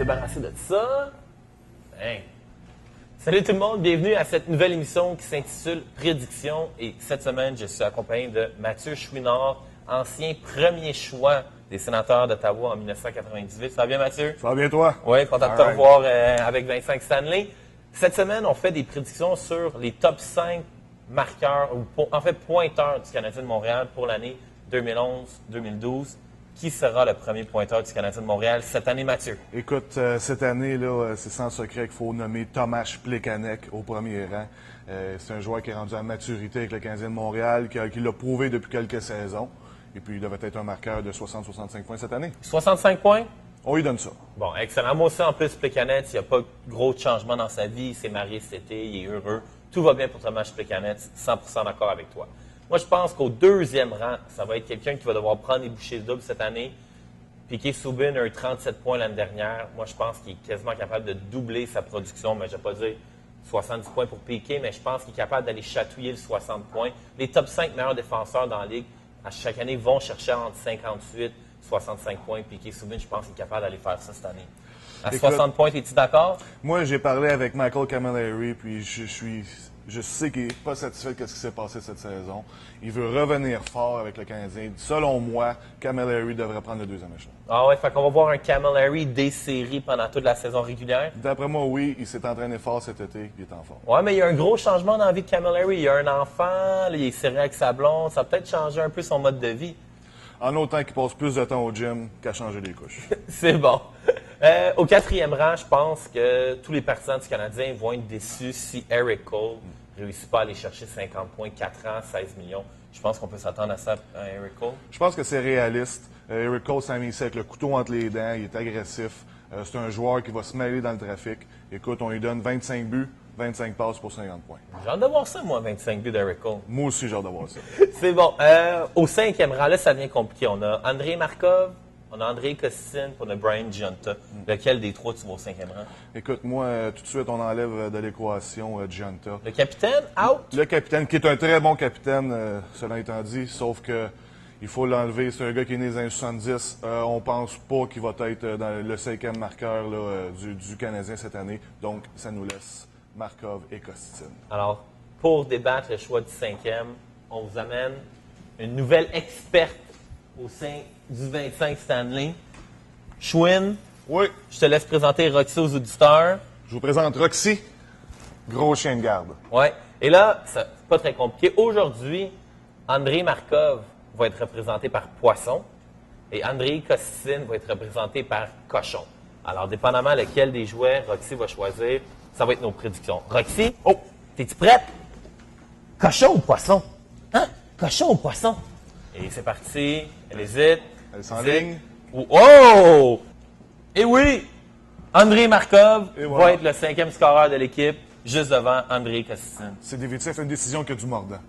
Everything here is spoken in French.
débarrasser de ça. Hein. Salut tout le monde, bienvenue à cette nouvelle émission qui s'intitule Prédiction. Et cette semaine, je suis accompagné de Mathieu Chouinard, ancien premier choix des sénateurs d'Ottawa en 1998. Ça va bien, Mathieu? Ça va bien, toi? Oui, content de te revoir avec Vincent Stanley. Cette semaine, on fait des prédictions sur les top 5 marqueurs, ou en fait pointeurs du Canadien de Montréal pour l'année 2011-2012. Qui sera le premier pointeur du Canadien de Montréal cette année, Mathieu? Écoute, cette année, là, c'est sans secret qu'il faut nommer Tomáš Plekanec au premier rang. C'est un joueur qui est rendu à maturité avec le Canadien de Montréal, qui l'a prouvé depuis quelques saisons. Et puis, il devait être un marqueur de 60-65 points cette année. 65 points? On lui donne ça. Bon, excellent. Moi aussi, en plus, Plekanec, il n'y a pas gros de changement dans sa vie. Il s'est marié cet été, il est heureux. Tout va bien pour Tomáš Plekanec, 100% d'accord avec toi. Moi, je pense qu'au deuxième rang, ça va être quelqu'un qui va devoir prendre des bouchées doubles cette année. Piqué Subban a eu 37 points l'année dernière. Moi, je pense qu'il est quasiment capable de doubler sa production, mais je ne vais pas dire 70 points pour Piqué, mais je pense qu'il est capable d'aller chatouiller le 60 points. Les top 5 meilleurs défenseurs dans la Ligue, à chaque année, vont chercher entre 58 et 65 points. Piqué Subban, je pense qu'il est capable d'aller faire ça cette année. À 60 points, es-tu d'accord? Moi, j'ai parlé avec Michael Camilleri, puis je sais qu'il n'est pas satisfait de ce qui s'est passé cette saison. Il veut revenir fort avec le Canadien. Selon moi, Camilleri devrait prendre le deuxième échelon. Ah ouais, fait qu'on va voir un Camilleri des séries pendant toute la saison régulière? D'après moi, oui. Il s'est entraîné fort cet été. Il est en forme. Ouais, mais il y a un gros changement dans la vie de Camilleri. Il y a un enfant, là, il est serré avec sa blonde. Ça a peut-être changé un peu son mode de vie. En autant qu'il passe plus de temps au gym qu'à changer les couches. C'est bon. Au quatrième rang, je pense que tous les partisans du Canadien vont être déçus si Erik Cole ne réussit pas à aller chercher 50 points, 4 ans, 16 millions. Je pense qu'on peut s'attendre à ça à Erik Cole. Je pense que c'est réaliste. Erik Cole s'est mis avec le couteau entre les dents. Il est agressif. C'est un joueur qui va se mêler dans le trafic. Écoute, on lui donne 25 buts, 25 passes pour 50 points. J'ai hâte de voir ça, moi, 25 buts d'Erik Cole. Moi aussi, j'ai hâte de voir ça. C'est bon. Au cinquième rang, là, ça devient compliqué. On a Andrei Markov, on a Andrei Kostin, puis on a Brian Gionta. Lequel des trois tu vas au cinquième rang? Écoute, moi, tout de suite, on enlève de l'équation Gionta. Le capitaine, out? Le capitaine, qui est un très bon capitaine, cela étant dit, sauf que il faut l'enlever. C'est un gars qui est né dans les années 70. On pense pas qu'il va être dans le cinquième marqueur là, du Canadien cette année. Donc, ça nous laisse Markov et Kostin. Alors, pour débattre le choix du cinquième, on vous amène une nouvelle experte au sein du 25 Stanley. Chouin, Oui, je te laisse présenter Roxy aux auditeurs. je vous présente Roxy, gros chien de garde. Ouais. Et là, c'est pas très compliqué. Aujourd'hui, Andrei Markov va être représenté par Poisson et Andrei Kostin va être représenté par Cochon. Alors, dépendamment lequel des jouets Roxy va choisir, ça va être nos prédictions. Roxy, t'es-tu prête? Cochon ou Poisson? Hein? Cochon ou Poisson? Et c'est parti. Elle hésite. Elle s'enligne. Oh! Et oui! Andrei Markov Et voilà. va être le cinquième scoreur de l'équipe, juste devant Andrei Kostin. C'est définitif une décision qui a du mordant.